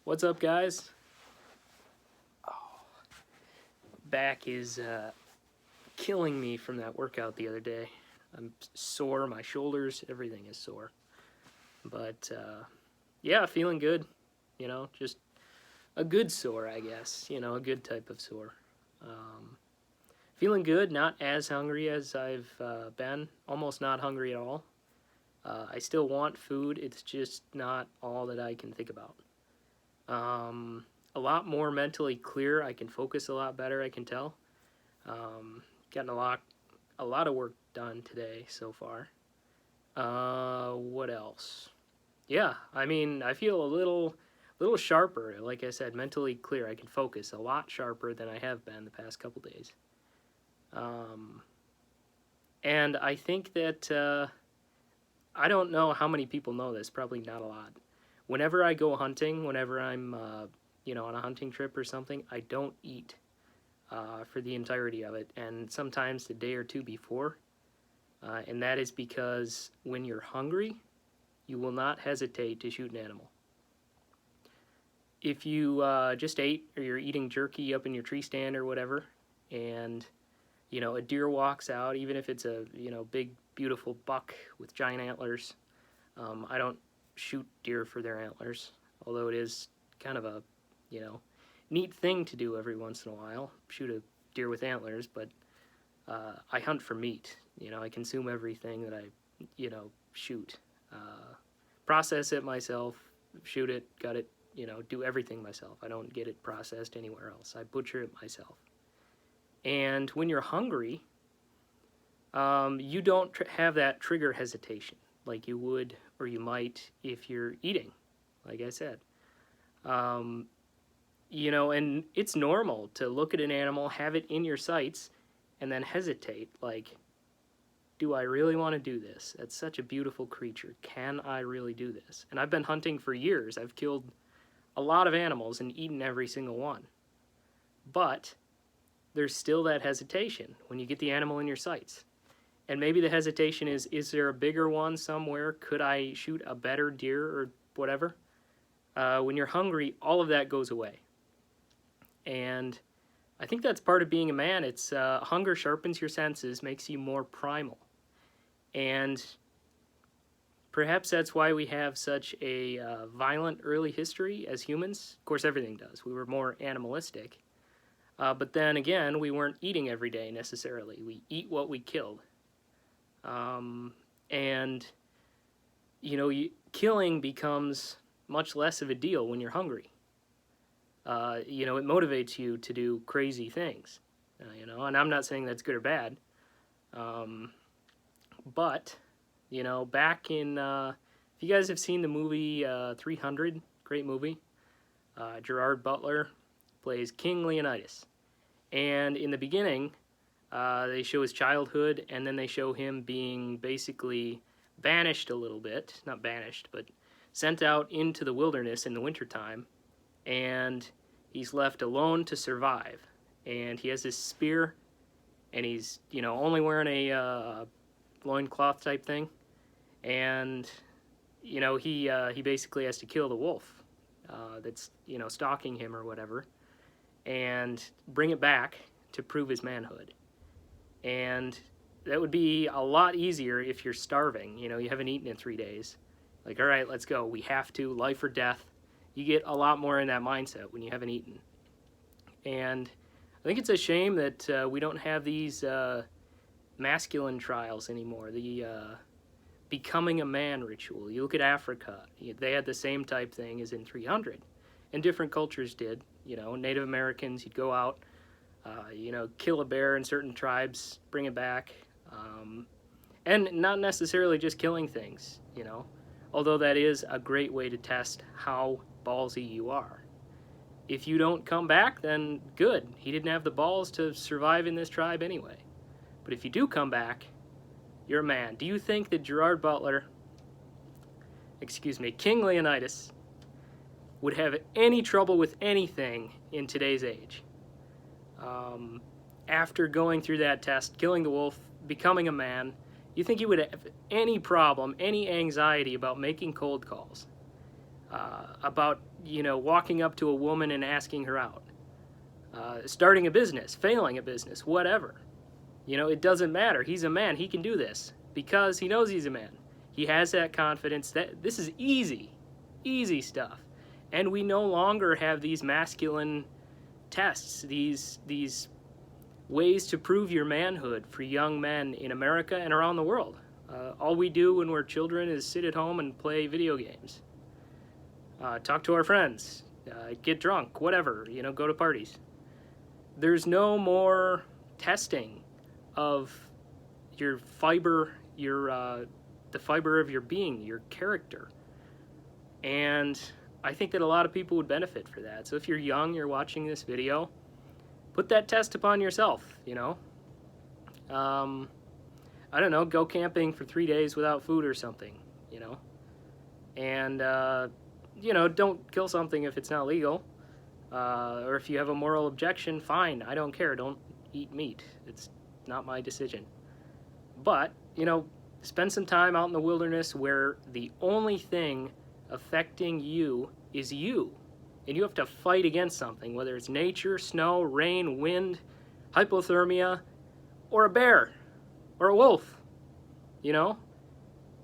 What's up, guys? Back is killing me from that workout the other day. I'm sore, my shoulders, everything is sore. But yeah, feeling good. Just a good sore, I guess. A good type of sore. Feeling good, not as hungry as I've been. Almost not hungry at all. I still want food, it's just not all that I can think about. A lot more mentally clear. I can focus a lot better, I can tell. Gotten a lot of work done today so far. What else? Yeah, I mean, I feel a little sharper. Like I said, mentally clear. I can focus a lot sharper than I have been the past couple days. And I think that I don't know how many people know this. Probably not a lot. Whenever I go hunting, whenever I'm on a hunting trip or something, I don't eat for the entirety of it, and sometimes the day or two before. And that is because when you're hungry, you will not hesitate to shoot an animal. If you just ate, or you're eating jerky up in your tree stand or whatever, and a deer walks out, even if it's a big beautiful buck with giant antlers. I don't shoot deer for their antlers, although it is kind of a neat thing to do every once in a while, shoot a deer with antlers. But I hunt for meat. I consume everything that I shoot, process it myself, shoot it, gut it, do everything myself. I don't get it processed anywhere else. I butcher it myself. And when you're hungry, you don't have that trigger hesitation like you would, or you might, if you're eating, like I said. And it's normal to look at an animal, have it in your sights, and then hesitate, like, do I really want to do this? That's such a beautiful creature. Can I really do this? And I've been hunting for years. I've killed a lot of animals and eaten every single one. But there's still that hesitation when you get the animal in your sights. And maybe the hesitation is there a bigger one somewhere? Could I shoot a better deer or whatever? When you're hungry, all of that goes away. And I think that's part of being a man. It's hunger sharpens your senses, makes you more primal. And perhaps that's why we have such a violent early history as humans. Of course, everything does. We were more animalistic. But then again, we weren't eating every day necessarily. We eat what we killed. Killing becomes much less of a deal when you're hungry. It motivates you to do crazy things, and I'm not saying that's good or bad. But, back in, if you guys have seen the movie 300, great movie, Gerard Butler plays King Leonidas. And in the beginning, they show his childhood, and then they show him being basically banished a little bit. Not banished, but sent out into the wilderness in the wintertime. And he's left alone to survive. And he has his spear, and he's, only wearing a loincloth type thing. And, he basically has to kill the wolf that's, stalking him or whatever, and bring it back to prove his manhood. And that would be a lot easier if you're starving. You haven't eaten in 3 days. Like, all right, let's go. We have to, life or death. You get a lot more in that mindset when you haven't eaten. And I think it's a shame that we don't have these masculine trials anymore. The becoming a man ritual. You look at Africa. They had the same type thing as in 300. And different cultures did. Native Americans, you'd go out, kill a bear in certain tribes, bring it back. And not necessarily just killing things, although that is a great way to test how ballsy you are. If you don't come back, then good. He didn't have the balls to survive in this tribe anyway. But if you do come back, you're a man. Do you think that King Leonidas would have any trouble with anything in today's age? After going through that test, killing the wolf, becoming a man, you think he would have any problem, any anxiety about making cold calls, about you know, walking up to a woman and asking her out, starting a business, failing a business, whatever. You know, it doesn't matter. He's a man. He can do this because he knows he's a man. He has that confidence that this is easy, easy stuff. And we no longer have these masculine tests, these ways to prove your manhood for young men in America and around the world. All we do when we're children is sit at home and play video games, talk to our friends, get drunk, whatever, you know, go to parties. There's no more testing of your fiber, the fiber of your being, your character. And I think that a lot of people would benefit for that. So if you're young, you're watching this video, put that test upon yourself, you know. I don't know, go camping for 3 days without food or something, you know. And, you know, don't kill something if it's not legal. Or if you have a moral objection, fine, I don't care, don't eat meat. It's not my decision. But, you know, spend some time out in the wilderness where the only thing affecting you is you. And you have to fight against something, whether it's nature, snow, rain, wind, hypothermia, or a bear, or a wolf, you know?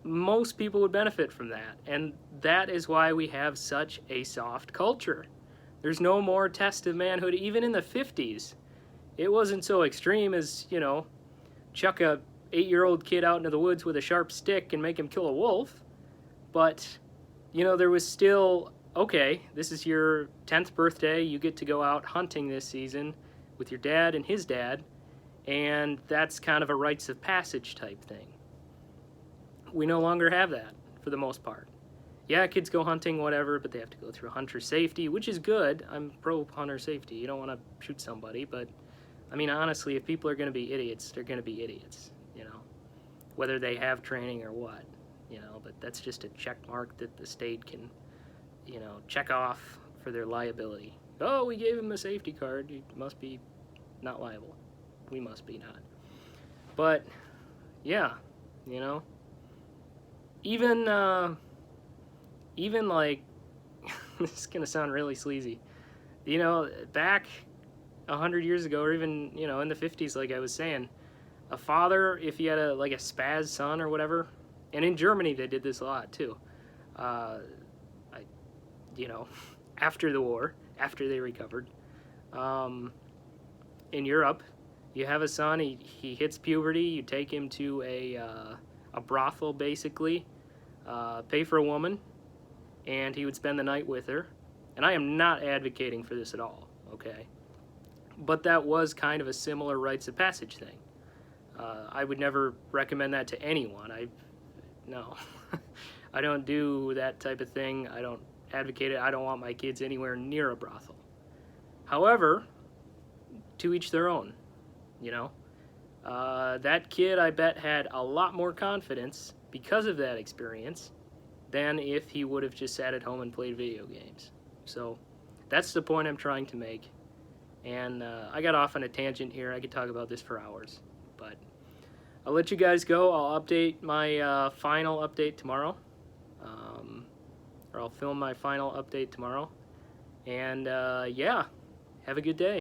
Most people would benefit from that, and that is why we have such a soft culture. There's no more test of manhood. Even in the 50s, it wasn't so extreme as, you know, chuck a 8-year-old kid out into the woods with a sharp stick and make him kill a wolf. But, you know, there was still, okay, this is your 10th birthday, you get to go out hunting this season with your dad and his dad, and that's kind of a rites of passage type thing. We no longer have that, for the most part. Yeah, kids go hunting, whatever, but they have to go through hunter safety, which is good. I'm pro hunter safety. You don't want to shoot somebody, but, I mean, honestly, if people are going to be idiots, they're going to be idiots, you know, whether they have training or what, you know, but that's just a check mark that the state can, you know, check off for their liability. Oh, we gave him a safety card. He must be not liable. We must be not. But, yeah, you know, even like, this is going to sound really sleazy, you know, back 100 years ago, or even, you know, in the 50s, like I was saying, a father, if he had a spaz son or whatever, and in Germany they did this a lot too, you know, after the war, after they recovered, in Europe, you have a son, he hits puberty, you take him to a brothel, basically, pay for a woman, and he would spend the night with her. And I am not advocating for this at all, okay? But that was kind of a similar rites of passage thing. I would never recommend that to anyone. No. I don't do that type of thing. I don't advocate it. I don't want my kids anywhere near a brothel. However, to each their own, you know? That kid, I bet, had a lot more confidence because of that experience than if he would have just sat at home and played video games. So that's the point I'm trying to make. And I got off on a tangent here. I could talk about this for hours. But I'll let you guys go. I'll update my final update tomorrow. Or I'll film my final update tomorrow. And yeah, have a good day.